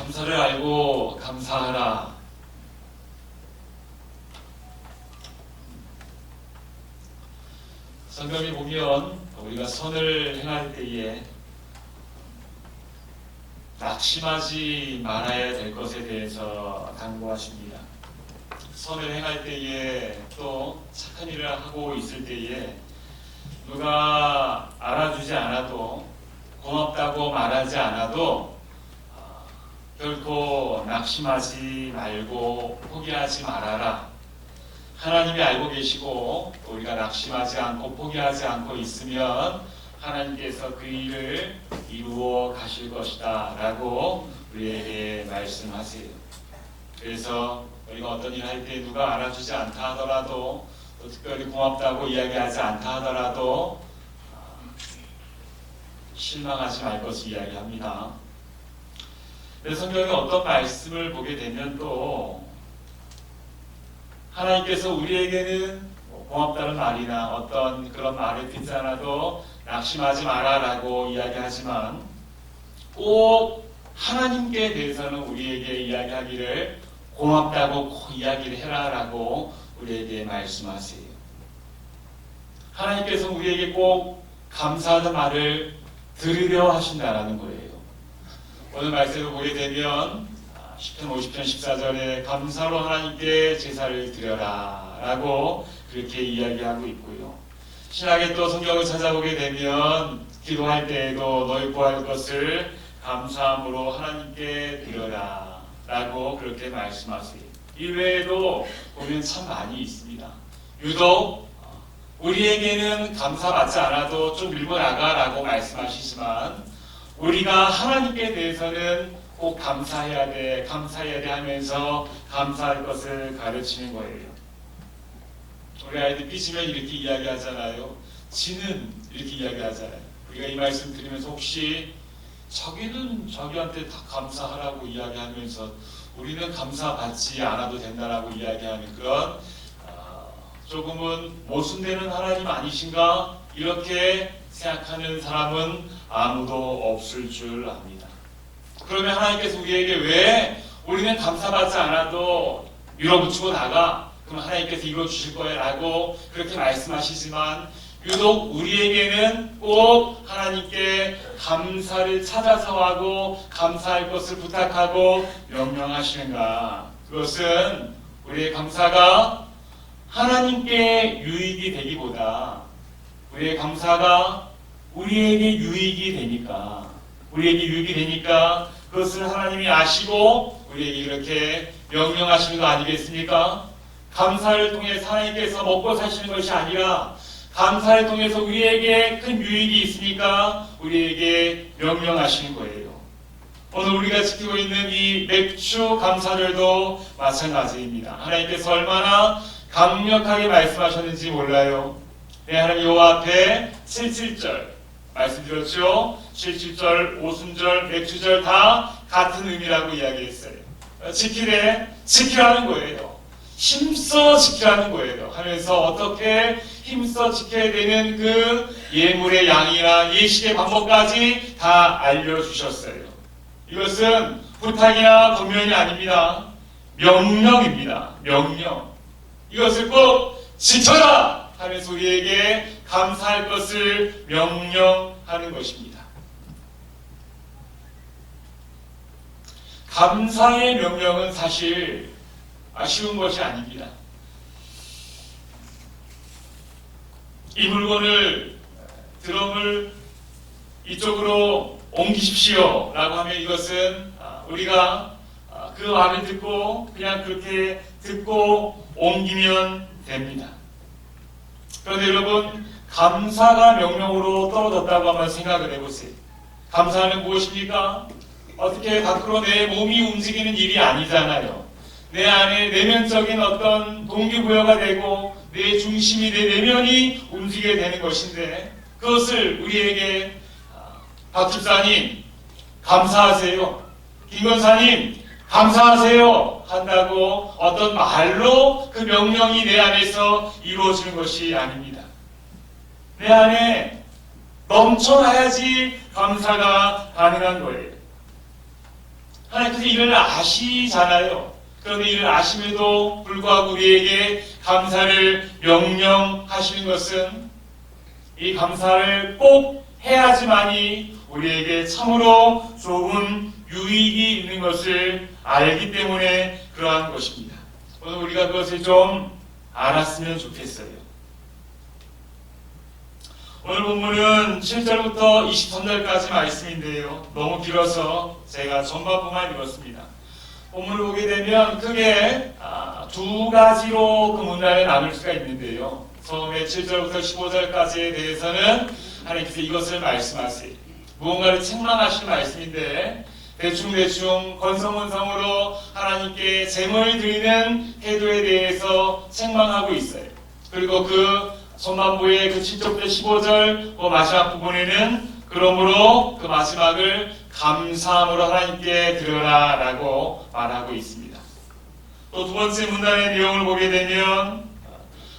감사를 알고 감사하라. 성경에 보면 우리가 선을 행할 때에 낙심하지 말아야 될 것에 대해서 당부하십니다. 선을 행할 때에 또 착한 일을 하고 있을 때에 누가 알아주지 않아도 고맙다고 말하지 않아도 결코 낙심하지 말고 포기하지 말아라. 하나님이 알고 계시고 우리가 낙심하지 않고 포기하지 않고 있으면 하나님께서 그 일을 이루어 가실 것이다 라고 우리에게 말씀하세요. 그래서 우리가 어떤 일을 할 때 누가 알아주지 않다 하더라도 또 특별히 고맙다고 이야기하지 않다 하더라도 실망하지 말 것을 이야기합니다. 그래서 성경에 어떤 말씀을 보게 되면 또 하나님께서 우리에게는 고맙다는 말이나 어떤 그런 말을 듣지 않아도 낙심하지 마라 라고 이야기하지만 꼭 하나님께 대해서는 우리에게 이야기하기를 고맙다고 꼭 이야기를 해라 라고 우리에게 말씀하세요. 하나님께서 우리에게 꼭 감사하는 말을 들으려 하신다라는 거예요. 오늘 말씀을 보게 되면 시편 50편 14절에 감사로 하나님께 제사를 드려라 라고 그렇게 이야기하고 있고요. 신학의 또 성경을 찾아보게 되면 기도할 때에도 너희 구할 것을 감사함으로 하나님께 드려라 라고 그렇게 말씀하세요. 이 외에도 보면 참 많이 있습니다. 유독 우리에게는 감사받지 않아도 좀 밀고 나가라고 말씀하시지만 우리가 하나님께 대해서는 꼭 감사해야 돼 하면서 감사할 것을 가르치는 거예요. 우리 아이들 삐지면 이렇게 이야기하잖아요. 지는 이렇게 이야기하잖아요. 우리가 이 말씀 드리면서 혹시 저기는 저기한테 다 감사하라고 이야기하면서 우리는 감사받지 않아도 된다라고 이야기하는 그런 조금은 모순되는 하나님 아니신가 이렇게 생각하는 사람은 아무도 없을 줄 압니다. 그러면 하나님께서 우리에게 왜 우리는 감사받지 않아도 밀어붙이고 나가? 그럼 하나님께서 이루어주실 거예요 라고 그렇게 말씀하시지만 유독 우리에게는 꼭 하나님께 감사를 찾아서 하고 감사할 것을 부탁하고 명령하시는가? 그것은 우리의 감사가 하나님께 유익이 되기보다 우리의 감사가 우리에게 유익이 되니까 그것을 하나님이 아시고 우리에게 이렇게 명령하시는 거 아니겠습니까? 감사를 통해서 하나님께서 먹고 사시는 것이 아니라 감사를 통해서 우리에게 큰 유익이 있으니까 우리에게 명령하시는 거예요. 오늘 우리가 지키고 있는 이 맥주 감사절도 마찬가지입니다. 하나님께서 얼마나 강력하게 말씀하셨는지 몰라요. 네, 하나님 여호와 앞에 77절 말씀드렸죠. 77절, 오순절, 맥주절 다 같은 의미라고 이야기했어요. 지키라는 거예요. 힘써 지키라는 거예요. 하면서 어떻게 힘써 지켜야 되는 그 예물의 양이나 예식의 방법까지 다 알려주셨어요. 이것은 부탁이나 권면이 아닙니다. 명령입니다. 명령. 이것을 꼭 지켜라 하면서 우리에게 감사할 것을 명령하는 것입니다. 감사의 명령은 사실 쉬운 것이 아닙니다. 이 물건을 드럼을 이쪽으로 옮기십시오 라고 하면 이것은 우리가 그 말을 듣고 그냥 그렇게 듣고 옮기면 됩니다. 그런데 여러분 감사가 명령으로 떨어졌다고 한번 생각을 해보세요. 감사는 무엇입니까? 어떻게 밖으로 내 몸이 움직이는 일이 아니잖아요. 내 안에 내면적인 어떤 동기부여가 되고 내 중심이 내 내면이 움직이게 되는 것인데 그것을 우리에게 박 집사님 감사하세요, 김 권사님 감사하세요 한다고 어떤 말로 그 명령이 내 안에서 이루어지는 것이 아닙니다. 내 안에 넘쳐나야지 감사가 가능한 거예요. 하나님께서 이를 아시잖아요. 그런데 이를 아심에도 불구하고 우리에게 감사를 명령하시는 것은 이 감사를 꼭 해야지만이 우리에게 참으로 좋은 유익이 있는 것을 알기 때문에 그러한 것입니다. 오늘 우리가 그것을 좀 알았으면 좋겠어요. 오늘 본문은 7절부터 23절까지 말씀인데요. 너무 길어서 제가 전반부만 읽었습니다. 본문을 보게 되면 크게 두 가지로 그 문단을 나눌 수가 있는데요. 처음에 7절부터 15절까지에 대해서는 하나님께서 이것을 말씀하세요. 무언가를 책망하시는 말씀인데 대충대충 건성건성으로 하나님께 제물 드리는 태도에 대해서 책망하고 있어요. 그리고 그 전반부의 그 7절부터 15절 그 마지막 부분에는 그러므로 그 마지막을 감사함으로 하나님께 드려라 라고 말하고 있습니다. 또 두 번째 문단의 내용을 보게 되면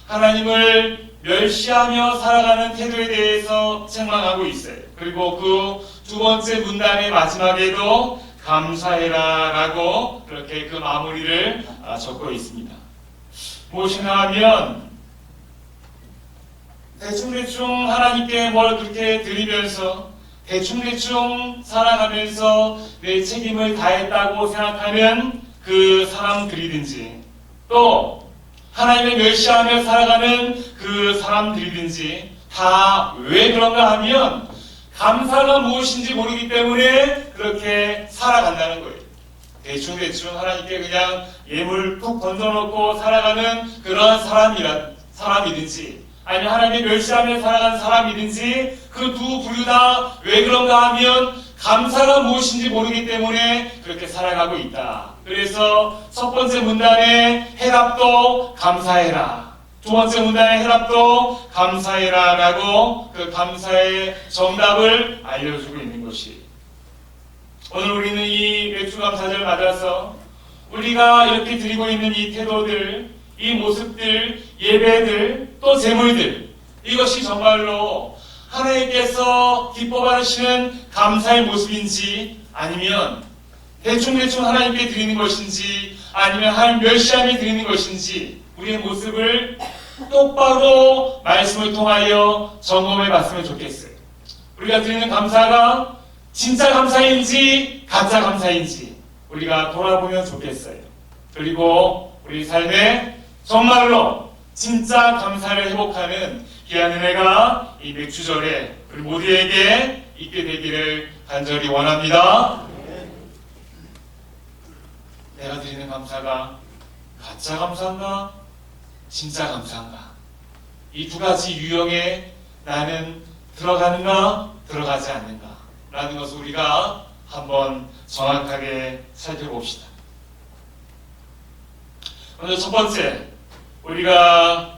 하나님을 멸시하며 살아가는 태도에 대해서 책망하고 있어요. 그리고 그 두 번째 문단의 마지막에도 감사해라 라고 그렇게 그 마무리를 적고 있습니다. 무엇이나 하면 대충대충 하나님께 뭘 그렇게 드리면서 대충대충 살아가면서 내 책임을 다했다고 생각하는 그 사람들이든지 또 하나님을 멸시하며 살아가는 그 사람들이든지 다 왜 그런가 하면 감사가 무엇인지 모르기 때문에 그렇게 살아간다는 거예요. 대충대충 하나님께 그냥 예물 툭 던져놓고 살아가는 그러한 사람이든지 아니면 하나님을 멸시하며 살아가는 사람이든지 그 두 부류 다 왜 그런가 하면 감사가 무엇인지 모르기 때문에 그렇게 살아가고 있다. 그래서 첫 번째 문단의 해답도 감사해라. 두 번째 문단의 해답도 감사해라 라고 그 감사의 정답을 알려주고 있는 것이 오늘 우리는 이 맥주감사절을 맞아서 우리가 이렇게 드리고 있는 이 태도들 이 모습들, 예배들, 또 제물들 이것이 정말로 하나님께서 기뻐 받으시는 감사의 모습인지 아니면 대충대충 하나님께 드리는 것인지 아니면 하나님 멸시하며 드리는 것인지 우리의 모습을 똑바로 말씀을 통하여 점검해 봤으면 좋겠어요. 우리가 드리는 감사가 진짜 감사인지 가짜 감사인지 우리가 돌아보면 좋겠어요. 그리고 우리 삶에 정말로 진짜 감사를 회복하는 귀한 은혜가 이 맥주절에 우리 모두에게 있게 되기를 간절히 원합니다. 내가 드리는 감사가 가짜 감사인가? 진짜 감사인가? 이 두 가지 유형에 나는 들어가는가? 들어가지 않는가? 라는 것을 우리가 한번 정확하게 살펴봅시다. 먼저 첫 번째, 우리가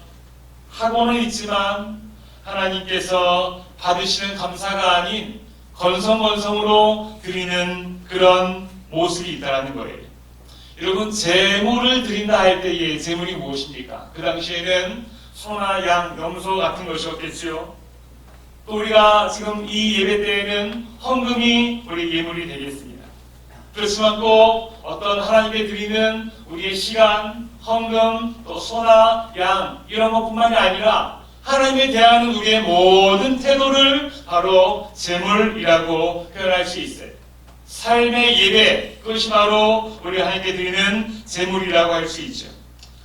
하고는 있지만 하나님께서 받으시는 감사가 아닌 건성건성으로 드리는 그런 모습이 있다는 거예요. 여러분, 제물을 드린다 할 때의 제물이 무엇입니까? 그 당시에는 소나 양, 염소 같은 것이었겠죠. 또 우리가 지금 이 예배 때에는 헌금이 우리 예물이 되겠습니다. 그렇지만 꼭 어떤 하나님께 드리는 우리의 시간, 헌금, 또 소나 양 이런 것뿐만이 아니라 하나님에 대한 우리의 모든 태도를 바로 제물이라고 표현할 수 있어요. 삶의 예배, 그것이 바로 우리 하나님께 드리는 제물이라고 할 수 있죠.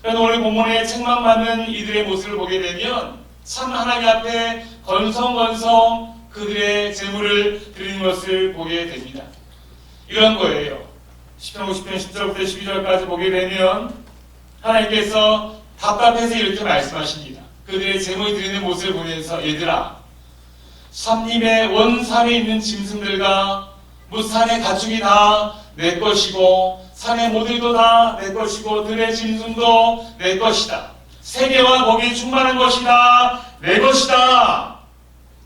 그래서 오늘 본문에 책망받는 이들의 모습을 보게 되면 참 하나님 앞에 건성건성 그들의 제물을 드리는 것을 보게 됩니다. 이런 거예요. 10편 50편 10절부터 12절까지 보게 되면 하나님께서 답답해서 이렇게 말씀하십니다. 그들의 제물 드리는 모습을 보면서 얘들아, 삼림의 원산에 있는 짐승들과 무산의 가축이 다 내 것이고 산의 모들도 다 내 것이고 들의 짐승도 내 것이다. 세계와 거기에 충만한 것이다. 내 것이다.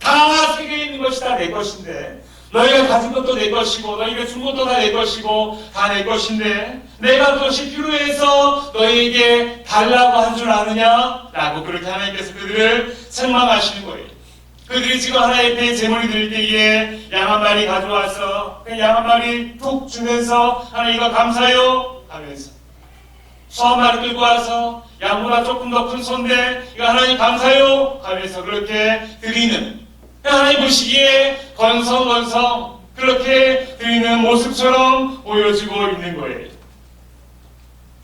다 세계에 있는 것이다. 내 것인데 너희가 가진 것도 내 것이고 너희가 준 것도 다 내 것이고 다 내 것인데 내가 그것이 필요해서 너희에게 달라고 한 줄 아느냐? 라고 그렇게 하나님께서 그들을 책망하시는 거예요. 그들이 지금 하나님 앞에 제물을 드릴 때에 양 한 마리 가져와서 그 양 한 마리 툭 주면서 하나님 이거 감사해요 하면서 소 한 마리 끌고 와서 양보다 조금 더 큰 소인데 이거 하나님 감사해요 하면서 그렇게 드리는, 하나님 보시기에 건성건성 그렇게 드리는 모습처럼 보여지고 있는 거예요.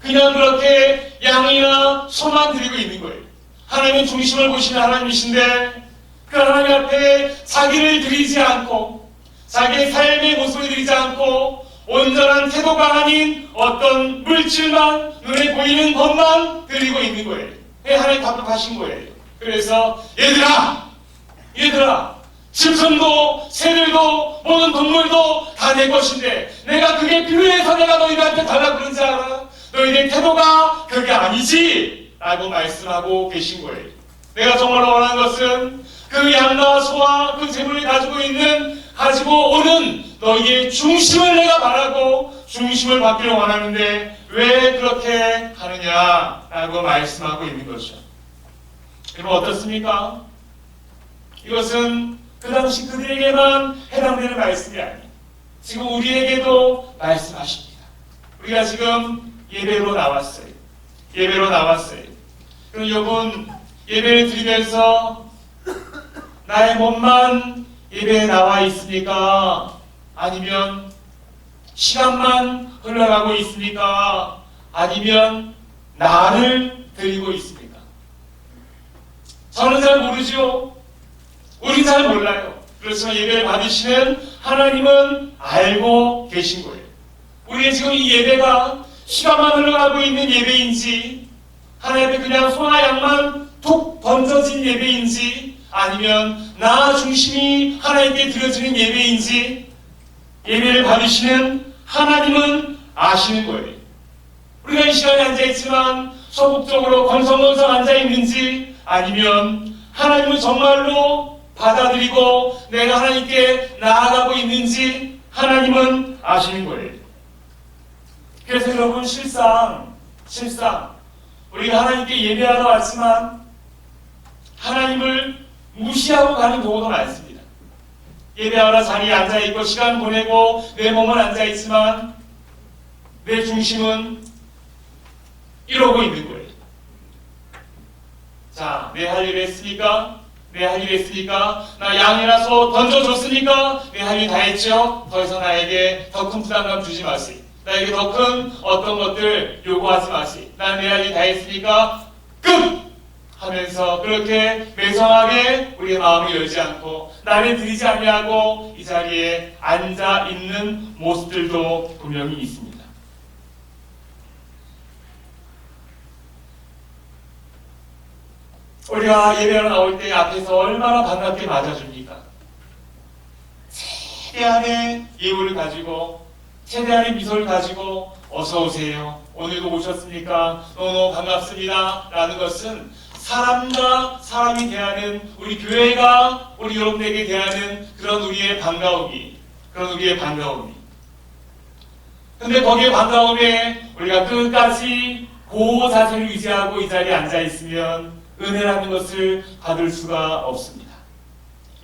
그냥 그렇게 양이나 소만 드리고 있는 거예요. 하나님은 중심을 보시는 하나님이신데 그 하나님 앞에 자기를 드리지 않고 자기의 삶의 모습을 드리지 않고 온전한 태도가 아닌 어떤 물질만, 눈에 보이는 것만 드리고 있는 거예요. 하나님 답답하신 거예요. 그래서 얘들아 짐승도 새들도 모든 동물도 다 내 것인데 내가 그게 필요해서 내가 너희들한테 달라고 그러지 않아? 너희들 태도가 그게 아니지? 라고 말씀하고 계신 거예요. 내가 정말 원하는 것은 그 양과 소와 그 재물을 가지고 오는 너희의 중심을 내가 바라고 중심을 받기를 원하는데 왜 그렇게 하느냐라고 말씀하고 있는 거죠. 여러분 어떻습니까? 이것은 그 당시 그들에게만 해당되는 말씀이 아니에요. 지금 우리에게도 말씀하십니다. 우리가 지금 예배로 나왔어요. 그럼 여러분 예배를 드리면서 나의 몸만 예배에 나와 있습니까? 아니면 시간만 흘러가고 있습니까? 아니면 나를 드리고 있습니까? 저는 잘 모르죠. 우린 잘 몰라요. 그렇지만 예배를 받으시는 하나님은 알고 계신 거예요. 우리의 지금 이 예배가 시간만 흘러가고 있는 예배인지 하나님 앞에 그냥 소나 양만 툭 던져진 예배인지 아니면 나 중심이 하나님께 드려지는 예배인지 예배를 받으시는 하나님은 아시는 거예요. 우리가 이 시간에 앉아있지만 소극적으로 건성건성 앉아있는지 아니면 하나님은 정말로 받아들이고 내가 하나님께 나아가고 있는지 하나님은 아시는 거예요. 그래서 여러분 실상 우리가 하나님께 예배하러 왔지만 하나님을 무시하고 가는 경우도 많습니다. 예배하러 자리에 앉아있고 시간 보내고 내 몸은 앉아있지만 내 중심은 이러고 있는 거예요. 자, 내 할 일 했으니까 나 양이나 소 던져줬으니까 내 할 일 다 했죠. 더 이상 나에게 더 큰 부담감 주지 마세요. 나에게 더 큰 어떤 것들 요구하지 마세요. 난 내 할 일 다 했으니까 끝! 하면서 그렇게 매성하게 우리의 마음을 열지 않고 나를 드리지 아니하고 이 자리에 앉아 있는 모습들도 분명히 있습니다. 우리가 예배하러 나올 때 앞에서 얼마나 반갑게 맞아줍니까? 최대한의 예우를 가지고 최대한의 미소를 가지고 어서 오세요. 오늘도 오셨습니까? 너무 반갑습니다. 라는 것은 사람과 사람이 대하는 우리 교회가 우리 여러분에게 대하는 그런 우리의 반가움이 근데 거기에 반가움에 우리가 끝까지 그 자세를 유지하고 이 자리에 앉아있으면 은혜라는 것을 받을 수가 없습니다.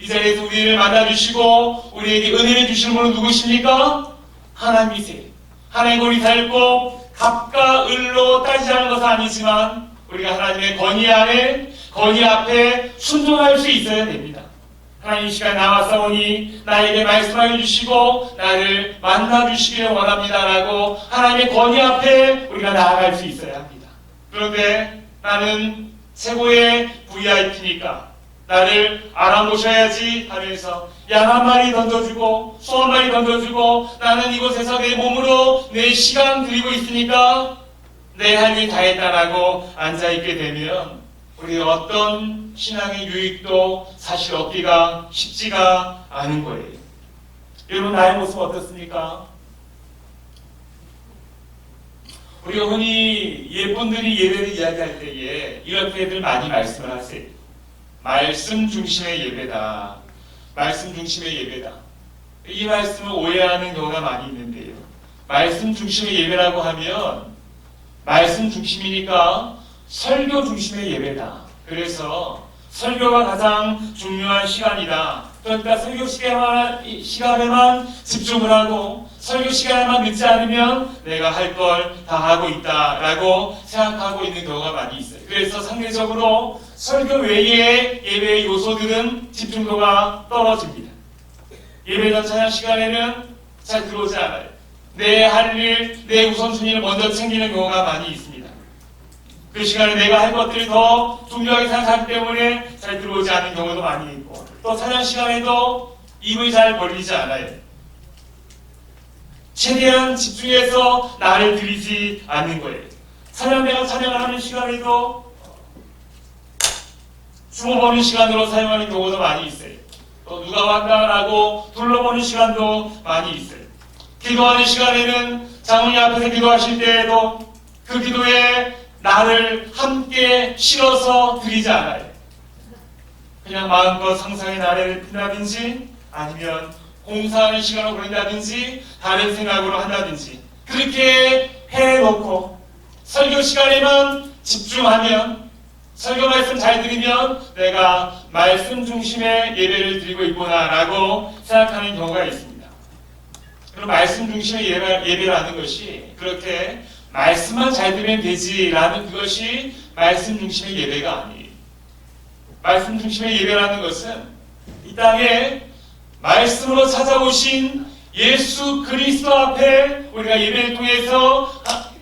이 자리에서 우리를 만나주시고 우리에게 은혜를 주시는 분은 누구십니까? 하나님이세요. 하나님 우리 살고 갑과 을로 따지자는 것은 아니지만 우리가 하나님의 건의 앞에 순종할 수 있어야 됩니다. 하나님 이 시간 나왔사오니 나에게 말씀하여 주시고 나를 만나 주시기를 원합니다라고 하나님의 건의 앞에 우리가 나아갈 수 있어야 합니다. 그런데 나는 최고의 VIP니까 나를 알아보셔야지 하면서 양 한 마리 던져주고 소 한 마리 던져주고 나는 이곳에서 내 몸으로 내 시간 드리고 있으니까 내 할 일 다 했다라고 앉아있게 되면 우리 어떤 신앙의 유익도 사실 얻기가 쉽지가 않은 거예요. 여러분 나의 모습 어떻습니까? 우리가 흔히 예쁜들이 예배를 이야기할 때에 이렇게들 많이 말씀을 하세요. 말씀 중심의 예배다. 말씀 중심의 예배다. 이 말씀을 오해하는 경우가 많이 있는데요. 말씀 중심의 예배라고 하면 말씀 중심이니까 설교 중심의 예배다. 그래서 설교가 가장 중요한 시간이다. 그러니까 설교 시간에만 집중을 하고 설교 시간에만 늦지 않으면 내가 할 걸 다 하고 있다라고 생각하고 있는 경우가 많이 있어요. 그래서 상대적으로 설교 외의 예배의 요소들은 집중도가 떨어집니다. 예배 전 찬양 시간에는 잘 들어오지 않아요. 내 할 일, 내 우선순위를 먼저 챙기는 경우가 많이 있습니다. 그 시간에 내가 할 것들이 더 중요하게 생각하기 때문에 잘 들어오지 않는 경우도 많이 있고, 또 찬양 시간에도 입을 잘 벌리지 않아요. 최대한 집중해서 나를 들이지 않는 거예요. 찬양대가 찬양을 하는 시간에도 숨어보는 시간으로 사용하는 경우도 많이 있어요. 또 누가 왔다라고 둘러보는 시간도 많이 있어요. 기도하는 시간에는 장로님 앞에서 기도하실 때에도 그 기도에 나를 함께 실어서 드리지 않아요. 그냥 마음껏 상상의 나래를 핀다든지 아니면 공사하는 시간을 보낸다든지 다른 생각으로 한다든지 그렇게 해놓고 설교 시간에만 집중하면, 설교 말씀 잘 들으면 내가 말씀 중심의 예배를 드리고 있구나라고 생각하는 경우가 있습니다. 그럼 말씀 중심의 예배라는 것이 그렇게 말씀만 잘 들으면 되지라는 그것이 말씀 중심의 예배가 아니에요. 말씀 중심의 예배라는 것은 이 땅에 말씀으로 찾아오신 예수 그리스도 앞에 우리가 예배를 통해서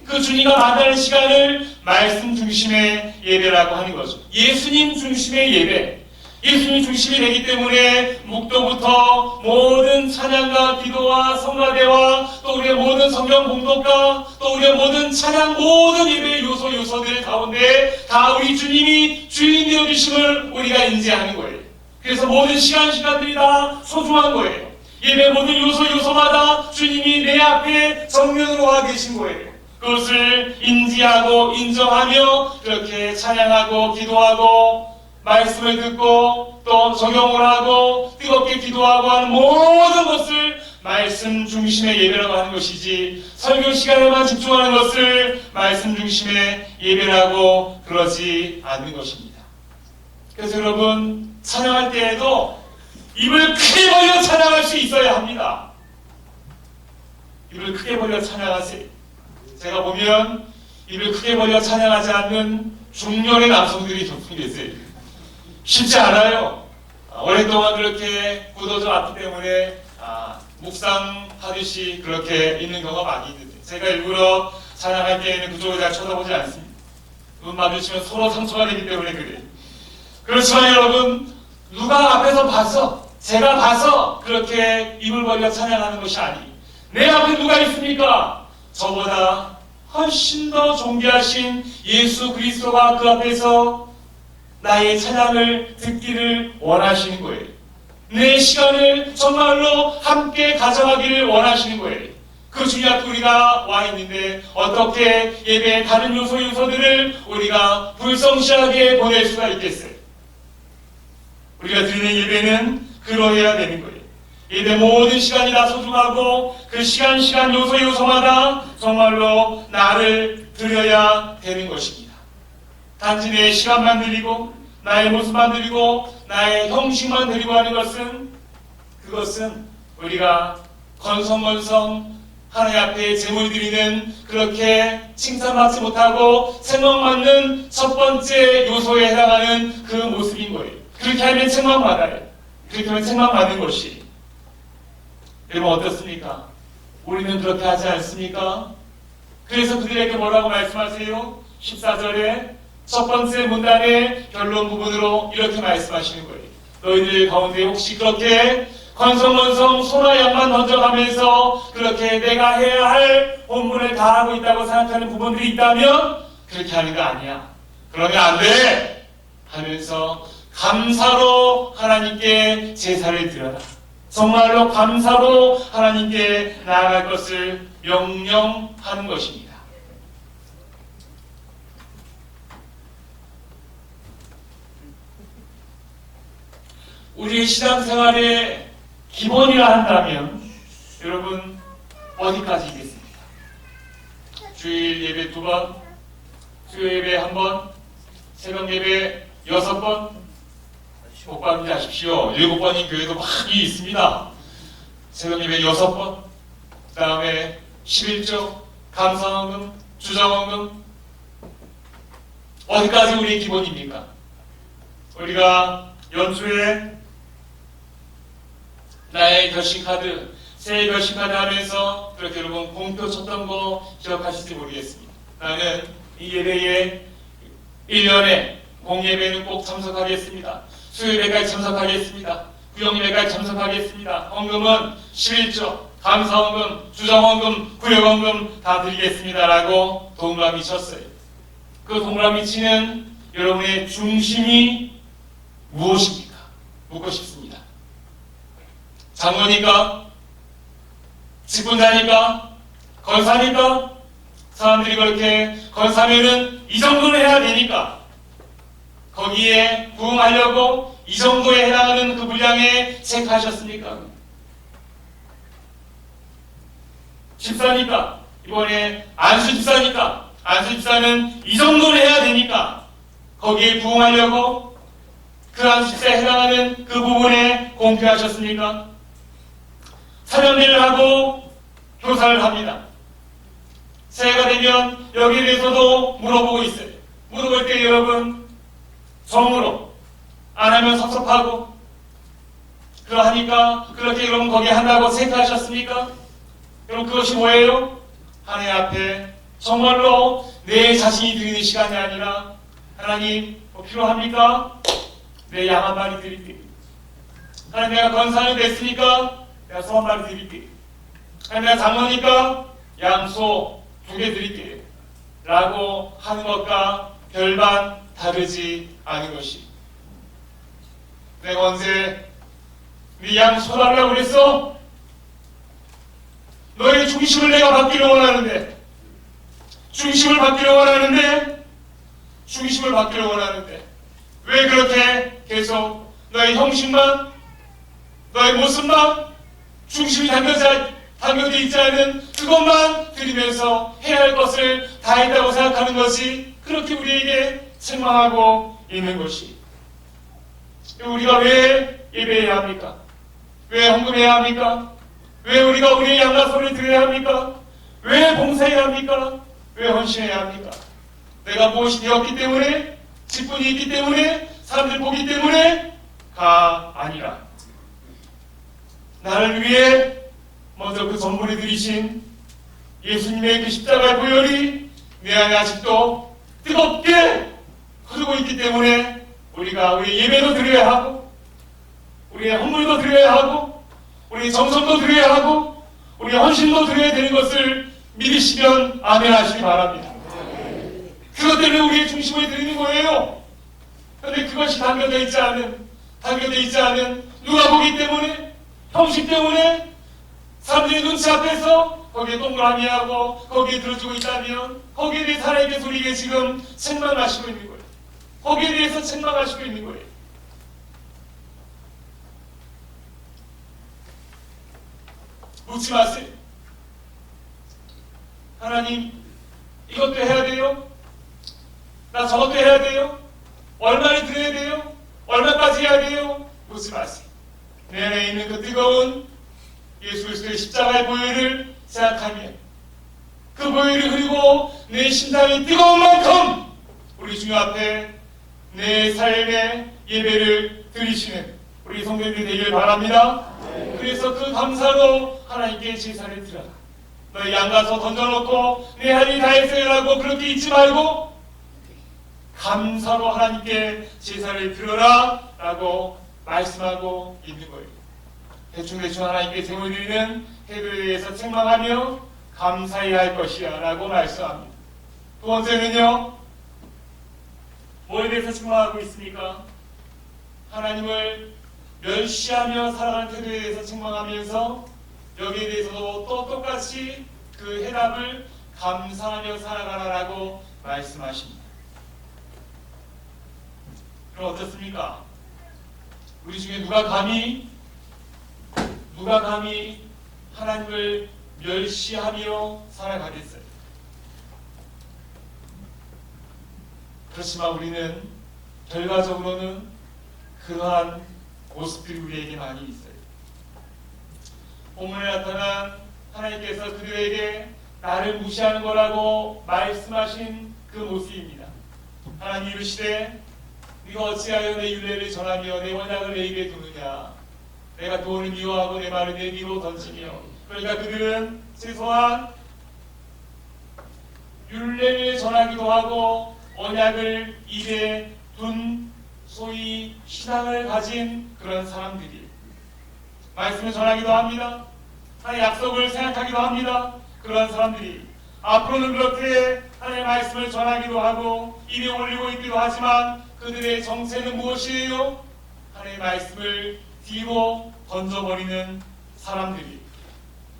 그 주님과 만나는 시간을 말씀 중심의 예배라고 하는 거죠. 예수님 중심의 예배, 예수님 중심이 되기 때문에 묵도부터 모든 찬양과 기도와 성가대와 또 우리의 모든 성경 봉독과 또 우리의 모든 찬양 모든 예배의 요소들 가운데 다 우리 주님이 주인 되어주심을 우리가 인지하는 거예요. 그래서 모든 시간들이 다 소중한 거예요. 예배 모든 요소마다 주님이 내 앞에 정면으로 와 계신 거예요. 그것을 인지하고 인정하며 그렇게 찬양하고 기도하고 말씀을 듣고 또 적용을 하고 뜨겁게 기도하고 하는 모든 것을 말씀 중심의 예배라고 하는 것이지, 설교 시간에만 집중하는 것을 말씀 중심의 예배라고 그러지 않는 것입니다. 그래서 여러분, 찬양할 때에도 입을 크게 벌려 찬양할 수 있어야 합니다. 입을 크게 벌려 찬양하세요. 제가 보면 입을 크게 벌려 찬양하지 않는 중년의 남성들이 종종 계세요. 쉽지 않아요. 오랫동안 그렇게 굳어져 왔기 때문에 묵상하듯이 그렇게 있는 경우가 많이 있는데, 제가 일부러 찬양할 때에는 그쪽을 잘 쳐다보지 않습니다. 눈 마주치면 서로 상처가 되기 때문에 그래요. 그렇지만 여러분, 누가 앞에서 봐서, 제가 봐서 그렇게 입을 벌려 찬양하는 것이 아니에요. 내 앞에 누가 있습니까? 저보다 훨씬 더 존귀하신 예수 그리스도가 그 앞에서 나의 찬양을 듣기를 원하시는 거예요. 내 시간을 정말로 함께 가져가기를 원하시는 거예요. 그 주님 앞에 우리가 와 있는데 어떻게 예배의 다른 요소들을 우리가 불성실하게 보낼 수가 있겠어요? 우리가 드리는 예배는 그러해야 되는 거예요. 예배 모든 시간이 다 소중하고 그 시간 요소마다 정말로 나를 드려야 되는 것입니다. 단지 내 시간만 드리고 나의 모습만 드리고 나의 형식만 드리고 하는 것은, 그것은 우리가 건성건성 하나님 앞에 제물 드리는 그렇게 칭찬받지 못하고 책망받는 첫 번째 요소에 해당하는 그 모습인 거예요. 그렇게 하면 책망받아요. 그렇게 하면 책망받는 것이. 여러분 어떻습니까? 우리는 그렇게 하지 않습니까? 그래서 그들에게 뭐라고 말씀하세요? 14절에 첫 번째 문단의 결론 부분으로 이렇게 말씀하시는 거예요. 너희들 가운데 혹시 그렇게 건성건성 소나 양만 던져가면서 그렇게 내가 해야 할 본분을 다 하고 있다고 생각하는 부분들이 있다면 그렇게 하는 거 아니야. 그러면 안 돼! 하면서 감사로 하나님께 제사를 드려라. 정말로 감사로 하나님께 나아갈 것을 명령하는 것입니다. 우리의 신앙생활의 기본이라 한다면 여러분 어디까지겠습니까? 주일 예배 2번, 수요 예배 1번, 새벽 예배 6번, 못 받는지 아십시오. 7번인 교회도 많이 있습니다. 새벽 예배 6번, 그 다음에 11조, 감사원금, 주정원금. 어디까지 우리의 기본입니까? 우리가 연초에 나의 결심카드, 새해 결심카드 하면서 그렇게 여러분 공표 쳤던 거 기억하실지 모르겠습니다. 나는 이 예배에 1년에 공예배는 꼭 참석하겠습니다. 수요예배까지 참석하겠습니다. 구역예배까지 참석하겠습니다. 헌금은 11조, 감사헌금, 주정헌금, 구역헌금 다 드리겠습니다라고 동그라미 쳤어요. 그 동그라미 치는 여러분의 중심이 무엇입니까? 묻고 싶습니다. 장로니까? 직분자니까? 권사니까? 사람들이 그렇게 권사면은 이 정도는 해야 되니까 거기에 부응하려고 이 정도에 해당하는 그 분량에 체크하셨습니까? 집사니까? 이번에 안수 집사니까? 안수 집사는 이 정도는 해야 되니까 거기에 부응하려고 그 안수 집사에 해당하는 그 부분에 공표하셨습니까? 사면대를 하고 교사를 합니다. 새해가 되면 여기에 대해서도 물어보고 있어요. 물어볼 때 여러분 정으로 안 하면 섭섭하고 그러하니까 그렇게 여러분 거기에 한다고 체크하셨습니까? 여러분 그것이 뭐예요? 하나님 앞에 정말로 내 자신이 드리는 시간이 아니라 하나님 뭐 필요합니까? 내 양 한 마리 드릴게요. 하나님 내가 권사는 됐으니까 내가 소 한 마리 드릴게요. 하나님 내가 장로니까 양소 2개 드릴게요. 라고 하는 것과 별반 다르지 않은 것이. 내가 언제 네 양 소달라고 그랬어? 너의 중심을 내가 받기를 원하는데 중심을 받기를 원하는데 왜 그렇게 계속 너의 형식만 너의 모습만 중심이 담겨져 있지 않은 그것만 드리면서 해야 할 것을 다 했다고 생각하는 것이 그렇게 우리에게 책망하고 있는 것이. 우리가 왜 예배해야 합니까? 왜 헌금해야 합니까? 왜 우리가 우리의 양과 소를 드려야 합니까? 왜 봉사해야 합니까? 왜 헌신해야 합니까? 내가 무엇이 되었기 때문에, 직분이 있기 때문에, 사람들 보기 때문에가 아니라 나를 위해 먼저 그 전부를 들이신 예수님의 그 십자가의 보혈이 내 안에 아직도 뜨겁게 흐르고 있기 때문에 우리가 우리 예배도 드려야 하고 우리의 헌물도 드려야 하고 우리 정성도 드려야 하고 우리 헌신도 드려야 되는 것을 믿으시면 아멘 하시기 바랍니다. 그것 때문에 우리의 중심을 드리는 거예요. 그런데 그것이 담겨져 있지 않은 누가 보기 때문에 형식 때문에 사람들이 눈치 앞에서 거기에 동그라미하고 거기에 들어주고 있다면 거기에 대해서 하나님께서 우리에게 지금 책망하시고 있는 거예요. 거기에 대해서 책망하시고 있는 거예요. 묻지 마세요. 하나님 이것도 해야 돼요? 나 저것도 해야 돼요? 얼마를 드려야 돼요? 얼마까지 해야 돼요? 묻지 마세요. 내 안에 있는 그 뜨거운 예수 그리스도의 십자가의 보혈을 생각하며 그 보혈이 흐르고 내 심장이 뜨거운 만큼 우리 주님 앞에 내 삶의 예배를 드리시는 우리 성도님들이 되길 바랍니다. 그래서 그 감사로 하나님께 제사를 드려라. 너희 양가서 던져놓고 내 할 일 다 했어요라고 그렇게 잊지 말고 감사로 하나님께 제사를 드려라 라고 말씀하고 있는 거예요. 대충 하나님께 제물 드리는 태도에 대해서 책망하며 감사해야 할 것이야 라고 말씀합니다. 두 번째는요, 뭐에 대해서 책망하고 있습니까? 하나님을 멸시하며 살아가는 태도에 대해서 책망하면서 여기에 대해서도 또 똑같이 그 해답을 감사하며 살아가라라고 말씀하십니다. 그럼 어떻습니까? 우리 중에 누가 감히 하나님을 멸시하며 살아가겠어요? 그렇지만 우리는 결과적으로는 그러한 모습들이 우리에게 많이 있어요. 본문에 나타난 하나님께서 그들에게 나를 무시하는 거라고 말씀하신 그 모습입니다. 하나님 이르시되 네가 어찌하여 내 율례를 전하며 내 언약을 내 입에 두느냐. 내가 도를 미워하고 내 말을 내 위로 던지며. 그러니까 그들은 최소한 율례를 전하기도 하고 언약을 입에 둔 소위 신앙을 가진 그런 사람들이 말씀을 전하기도 합니다. 하나님의 약속을 생각하기도 합니다. 그런 사람들이 앞으로는 그렇게 하나님의 말씀을 전하기도 하고 입에 올리고 있기도 하지만 그들의 정체는 무엇이에요? 하나님의 말씀을 뒤로 던져버리는 사람들이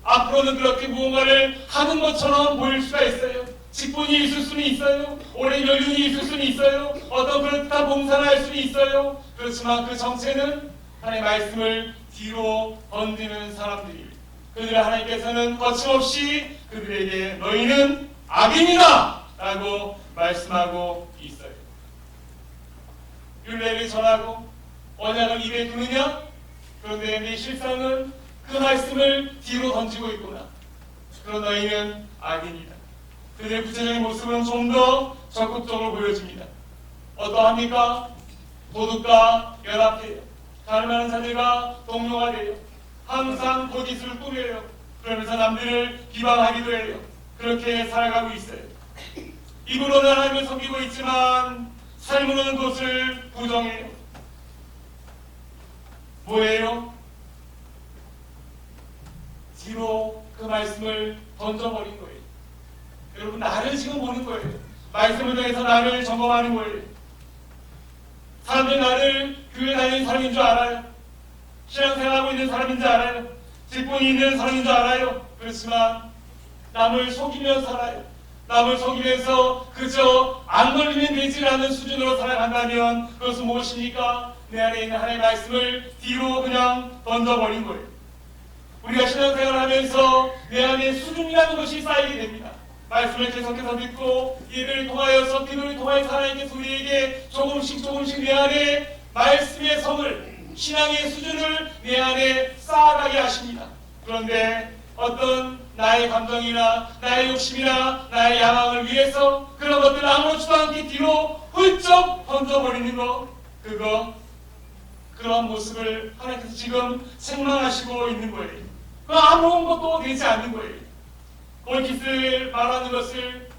앞으로는 그렇게 무언가를 하는 것처럼 보일 수가 있어요. 직분이 있을 수는 있어요. 오랜 연륜이 있을 수는 있어요. 어떤 그렇다 봉사를 할 수는 있어요. 그렇지만 그 정체는 하나님의 말씀을 뒤로 던지는 사람들이 그들을 하나님께서는 거침없이 그들에게 너희는 악인이다 라고 말씀하고 있어요. 율례를 전하고 언약을 입에 두느냐? 그런데 내 실상은 그 말씀을 뒤로 던지고 있구나. 그런 너희는 악인이다. 그들의 구체적인 모습은 좀 더 적극적으로 보여집니다. 어떠합니까? 도둑과 연합해요. 가늠하는 자들과 동료가 돼요. 항상 거짓을 꾸며요. 그러면서 남들을 비방하기도 해요. 그렇게 살아가고 있어요. 입으로는 하나님을 섬기고 있지만 삶으로는 그것을 부정해요. 뭐예요? 뒤로 그 말씀을 던져버린 거예요. 여러분 나를 지금 보는 거예요. 말씀을 통해서 나를 점검하는 거예요. 사람들이 나를 교회 다니는 사람인 줄 알아요. 신앙생활하고 있는 사람인 줄 알아요. 직분이 있는 사람인 줄 알아요. 그렇지만 남을 속이며 살아요. 남을 속이면서 그저 안 걸리면 되지 않는 수준으로 살아간다면 그것은 무엇입니까? 내 안에 있는 하나님의 말씀을 뒤로 그냥 던져버린 거예요. 우리가 신앙생활을 하면서 내 안에 수준이라는 것이 쌓이게 됩니다. 말씀을 계속해서 듣고 예배를 통하여서 기도를 통하여서 하나님께서 우리에게 조금씩 내 안에 말씀의 성을 신앙의 수준을 내 안에 쌓아가게 하십니다. 그런데 어떤 나의 감정이나 나의 욕심이나 나의 야망을 위해서 그런 것들을 아무렇지도 않게 뒤로 훌쩍 던져버리는 것, 그런 모습을 하나님께서 지금 책망하시고 있는 거예요. 아무것도 되지 않는 거예요. 골깃을 말하는 것을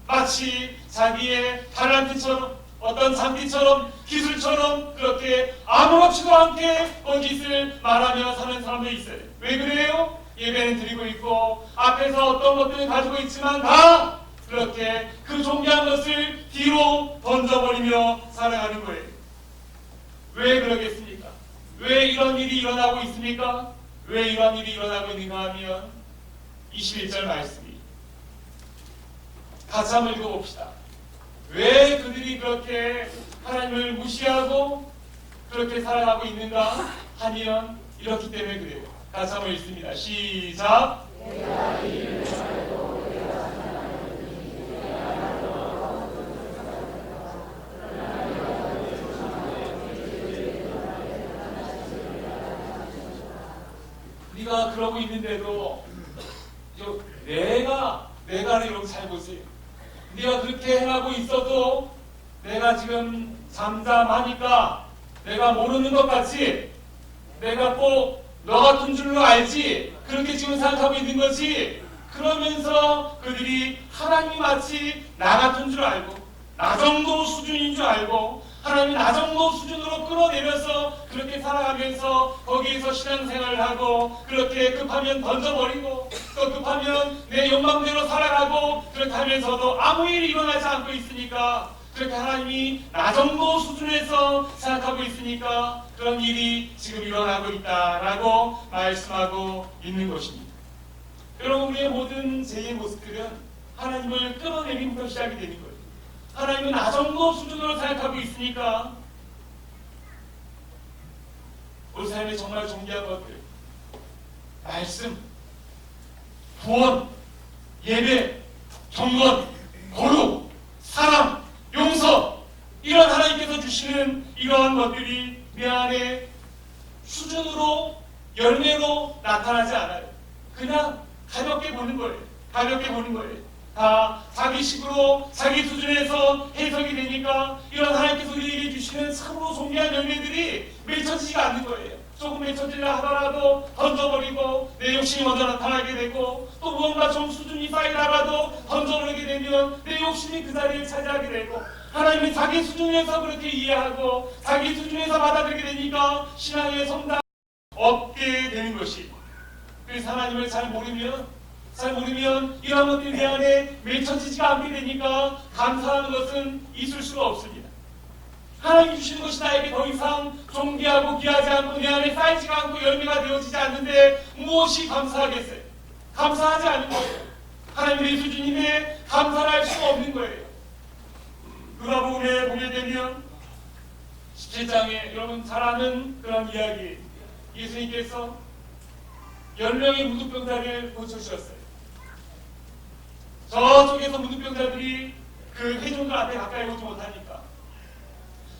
마치 자기의 탤런트처럼 어떤 장비처럼 기술처럼 그렇게 아무렇지도 않게 골깃을 말하며 사는 사람도 있어요. 왜 그래요? 예배는 드리고 있고 앞에서 어떤 것들을 가지고 있지만 다 그렇게 그 존귀한 것을 뒤로 던져버리며 살아가는 거예요. 왜 그러겠습니까? 왜 이런 일이 일어나고 있습니까? 왜 이런 일이 일어나고 있는가 하면 21절 말씀이 같이 한번 읽어봅시다. 왜 그들이 그렇게 하나님을 무시하고 그렇게 살아가고 있는가 하면 이렇기 때문에 그래요. 같이 한번 읽습니다. 시작. 우리가 그러고 있는데도 내가 이렇게 살고 있어요. 네가 그렇게 행하고 있어도 내가 지금 잠잠하니까 내가 모르는 것 같이 내가 꼭 너 같은 줄로 알지 그렇게 지금 생각하고 있는 거지. 그러면서 그들이 하나님이 마치 나 같은 줄 알고 나 정도 수준인 줄 알고 하나님이 나 정도 수준으로 끌어내려서 그렇게 살아가면서 거기에서 신앙생활을 하고 그렇게 급하면 던져버리고 또 급하면 내 욕망대로 살아가고 그렇게 하면서도 아무 일이 일어나지 않고 있으니까 그렇게 하나님이 나 정도 수준에서 생각하고 있으니까 그런 일이 지금 일어나고 있다라고 말씀하고 있는 것입니다. 여러분 우리의 모든 죄의 모습들은 하나님을 끌어내림부터 시작이 되는 거예요. 하나님은 나 정도 수준으로 생각하고 있으니까 우리 삶에 정말 존귀한 것들 말씀, 구원, 예배, 경건, 거룩, 사랑, 용서 이런 하나님께서 주시는 이러한 것들이 내 안에 수준으로 열매로 나타나지 않아요. 그냥 가볍게 보는 거예요. 가볍게 보는 거예요. 다 자기식으로 자기 수준에서 해석이 되니까 이런 하나님께서 우리에게 주시는 참으로 존귀한 열매들이 맺혀지지가 않는 거예요. 조금 맺혀지려 하더라도 던져버리고 내 욕심이 먼저 나타나게 되고, 또 무언가 좀 수준이 쌓이다가도 던져버리게 되면 내 욕심이 그 자리를 차지하게 되고, 하나님이 자기 수준에서 그렇게 이해하고 자기 수준에서 받아들이게 되니까 신앙의 성장 없게 되는 것이. 그래서 하나님을 잘 모르면 이런 것들이 내 안에 맺혀지지가 않게 되니까 감사하는 것은 있을 수가 없습니다. 하나님 주시는 것이 나에게 더 이상 존귀하고 귀하지 않고 내 안에 쌓이지가 않고 열매가 되어지지 않는데 무엇이 감사하겠어요? 감사하지 않는 거예요. 하나님의 수준인데 감사를 할 수가 없는 거예요. 누가복음에 보게 되면 17장에 여러분 잘 아는 그런 이야기, 예수님께서 10명의 문둥병자를 고쳐주셨어요. 저쪽에서 문둥병자들이 그 회중들 앞에 가까이 오지 못하니까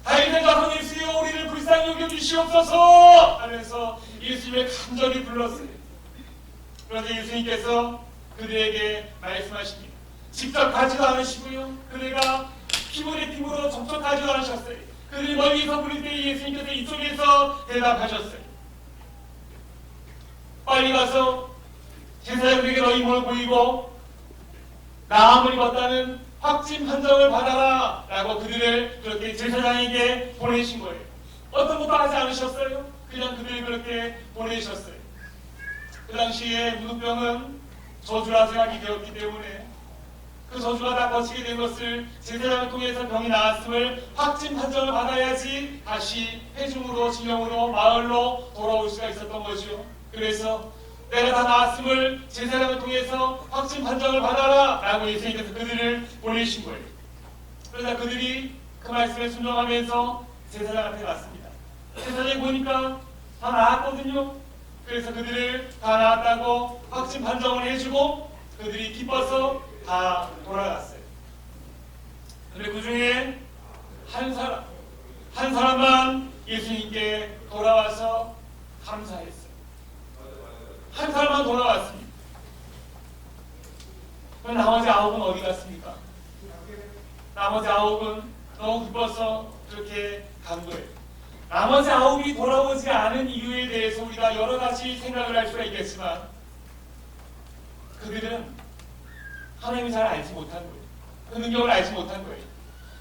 다윗의 자손 예수여 우리를 불쌍히 여겨주시옵소서 하면서 예수님의 간절히 불렀어요. 그런데 예수님께서 그들에게 말씀하십니다. 직접 가지도 않으시고요, 그네가 피부에 피부로 접촉하지도 않으셨어요. 그들이 멀리서 부를 때 예수님께서 이쪽에서 대답하셨어요. 빨리 가서 제사장들에게 너희 몸을 보이고 나음을 입었다는 확진 판정을 받아라 라고 그들을 그렇게 제사장에게 보내신 거예요. 어떤 것도 하지 않으셨어요. 그냥 그들을 그렇게 보내셨어요. 그 당시에 문둥병은 저주라 생각이 되었기 때문에 그 저주가 다 거치게 된 것을 제사장을 통해서 병이 나았음을 확진 판정을 받아야지 다시 회중으로 진영으로 마을로 돌아올 수가 있었던 거죠. 그래서 내가 다 나았음을 제사장을 통해서 확진 판정을 받아라 라고 예수님께서 그들을 보내신 거예요. 그러자 그들이 그 말씀에 순종하면서 제사장 앞에 갔습니다. 제사장이 보니까 다 나았거든요. 그래서 그들을 다 나았다고 확진 판정을 해주고 그들이 기뻐서 다 돌아갔어요. 그런데 그 중에 한 사람만 예수님께 돌아와서 감사했어요. 한 사람만 돌아왔습니다. 그럼 나머지 9은 어디 갔습니까? 나머지 9은 너무 기뻐서 그렇게 간 거예요. 나머지 9이 돌아오지 않은 이유에 대해서 우리가 여러 가지 생각을 할 수가 있겠지만 그들은 하나님을 잘 알지 못한 거예요. 그 능력을 알지 못한 거예요.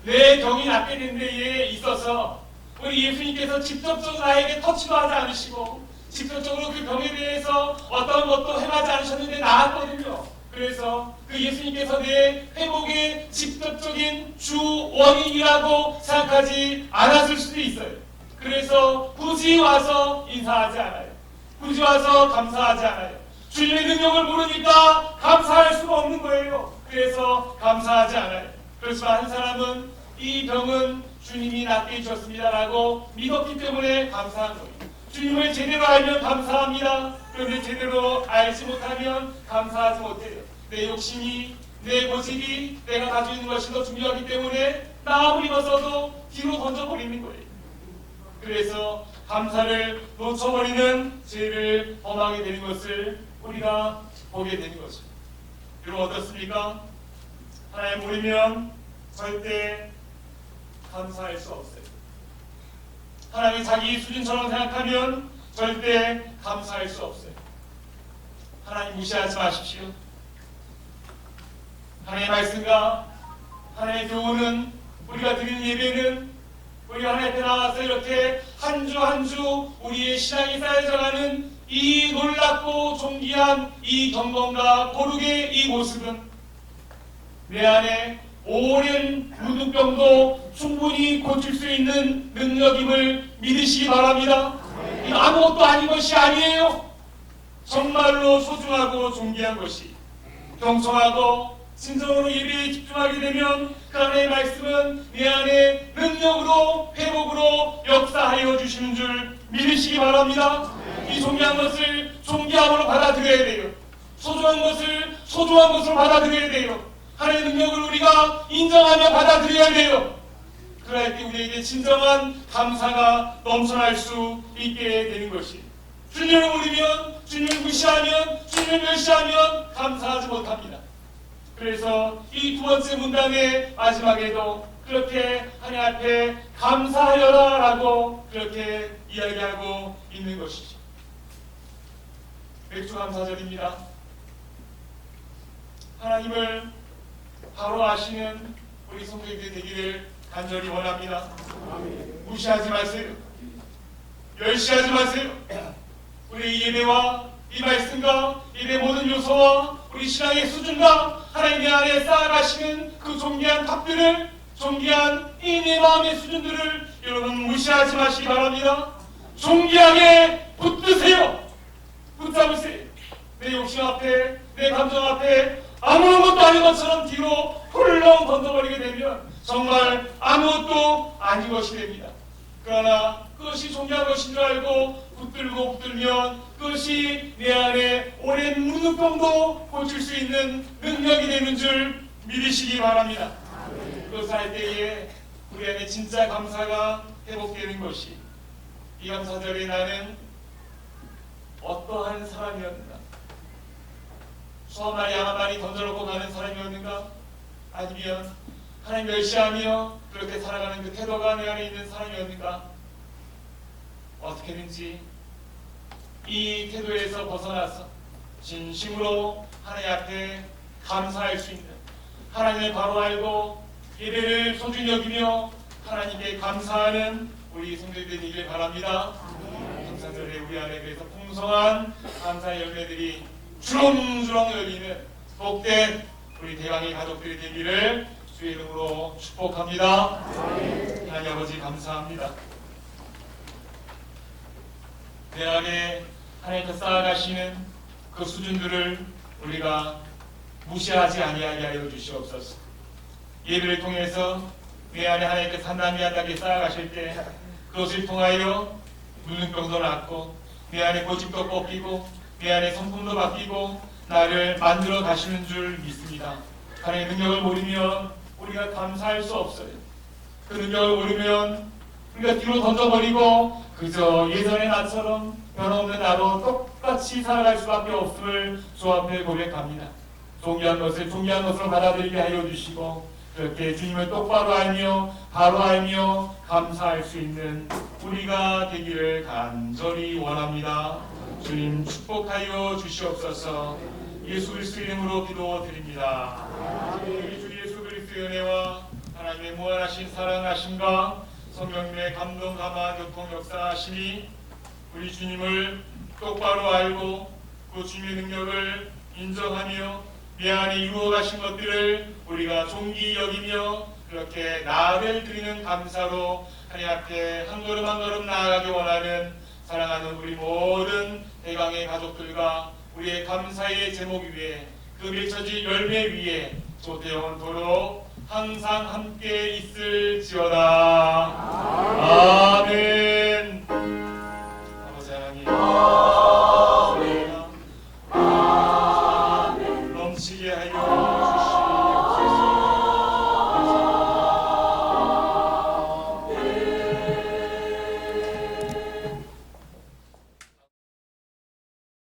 내 병이 낫게 된 데에 있어서 우리 예수님께서 직접적으로 나에게 터치도 하지 않으시고 직접적으로 그 병에 대해서 어떤 것도 행하지 않으셨는데 나았거든요. 그래서 그 예수님께서 내 회복의 직접적인 주 원인이라고 생각하지 않았을 수도 있어요. 그래서 굳이 와서 인사하지 않아요. 굳이 와서 감사하지 않아요. 주님의 능력을 모르니까 감사할 수가 없는 거예요. 그래서 감사하지 않아요. 그렇지만 한 사람은 이 병은 주님이 낫게 해주셨습니다라고 믿었기 때문에 감사한 거예요. 주님을 제대로 알면 감사합니다. 그런데 제대로 알지 못하면 감사하지 못해요. 내 욕심이, 내 고집이 내가 가지고 있는 것이 더 중요하기 때문에 나 아무리 벗어도 뒤로 던져버리는 거예요. 그래서 감사를 놓쳐버리는 죄를 범하게 되는 것을 우리가 보게 되는 거죠. 여러분 어떻습니까? 하나님 모르면 절대 감사할 수 없어요. 하나님이 자기 수준처럼 생각하면 절대 감사할 수 없어요. 하나님 무시하지 마십시오. 하나님의 말씀과 하나님의 교훈은, 우리가 드리는 예배는, 우리가 하나님 앞에 나와서 이렇게 한 주 한 주 우리의 신앙이 쌓여져가는 이 놀랍고 존귀한 이 경건과 거룩의 이 모습은 내 안에 오랜 문둥병도 충분히 고칠 수 있는 능력임을 믿으시기 바랍니다. 이거 아무것도 아닌 것이 아니에요. 정말로 소중하고 존귀한 것이, 경청하고 진정으로 예배에 집중하게 되면 그 안의 말씀은 내 안에 능력으로 회복으로 역사하여 주시는 줄 믿으시기 바랍니다. 이 존귀한 것을 존귀함으로 받아들여야 돼요. 소중한 것을 소중한 것으로 받아들여야 돼요. 하나님의 능력을 우리가 인정하며 받아들여야 돼요. 그럴 때 우리에게 진정한 감사가 넘쳐날 수 있게 되는 것이, 주님을 모르면, 주님을 무시하면, 주님을 멸시하면 감사하지 못합니다. 그래서 이 두 번째 문단의 마지막에도 그렇게 하나님 앞에 감사하여라 라고 그렇게 이야기하고 있는 것이죠. 맥주 감사절입니다. 하나님을 바로 아시는 우리 성도님들이 되기를 간절히 원합니다. 무시하지 마세요. 멸시하지 마세요. 우리 예배와 이 말씀과 예배 모든 요소와 우리 신앙의 수준과 하나님 안에 쌓아가시는 그 존귀한 탑들을, 존귀한 이 내 마음의 수준들을 여러분 무시하지 마시기 바랍니다. 존귀하게 붙드세요. 붙잡으세요. 내 욕심 앞에, 내 감정 앞에 아무것도 아닌 것처럼 뒤로 훌렁 던져버리게 되면 정말 아무것도 아닌 것이 됩니다. 그러나 그것이 존귀한 것인 줄 알고 붙들면 그것이 내 안에 오랜 무능병도 고칠 수 있는 능력이 되는 줄 믿으시기 바랍니다. 그것을 할 때에 우리 안에 진짜 감사가 회복되는 것이, 이 감사절에 나는 어떠한 사람이었는가? 수한 마리 양한 마리 던져놓고 가는 사람이었는가? 아니면 하나님 멸시하며 그렇게 살아가는 그 태도가 내 안에 있는 사람이었는가? 어떻게든지 이 태도에서 벗어나서 진심으로 하나님 앞에 감사할 수 있는, 하나님을 바로 알고 예배를 소중히 여기며 하나님께 감사하는 우리 성도들이 되기를 바랍니다. 감사절에 우리 안에 그래서 풍성한 감사의 열매들이 주렁주렁 열리는 복된 우리 대왕의 가족들이 되기를 주의 이름으로 축복합니다. 하나님 아버지 감사합니다. 내 안에 하나님께서 쌓아가시는 그 수준들을 우리가 무시하지 아니하게 하여 주시옵소서. 예배를 통해서 내 안에 하나님께서 한 단계 한 단계 쌓아가실 때 그것을 통하여 누능병도 낫고 내 안에 고집도 꺾이고 내 안에 성품도 바뀌고 나를 만들어 가시는 줄 믿습니다. 하나님의 능력을 모르면 우리가 감사할 수 없어요. 그 능력을 모르면 우리가 뒤로 던져버리고 그저 예전의 나처럼 변함없는 나로 똑같이 살아갈 수밖에 없음을 주 앞에 고백합니다. 존귀한 것을 존귀한 것으로 받아들이게 하여 주시고 그렇게 주님을 똑바로 알며 바로 알며 감사할 수 있는 우리가 되기를 간절히 원합니다. 주님 축복하여 주시옵소서. 예수 그리스도 이름으로 기도드립니다. 우리 주 예수 그리스도의 은혜와 하나님의 무한하신 사랑하심과 성령님의 감동 감화 교통 역사하심이 우리 주님을 똑바로 알고 그 주님의 능력을 인정하며 내 안에 이루어 가신 것들을 우리가 존귀 여기며 그렇게 나를 드리는 감사로 하나님 앞에 한 걸음 한 걸음 나아가기 원하는 사랑하는 우리 모든 대강의 가족들과 우리의 감사의 제목 위에 그 맺혀진 열매 위에 조태영원토록 항상 함께 있을지어다.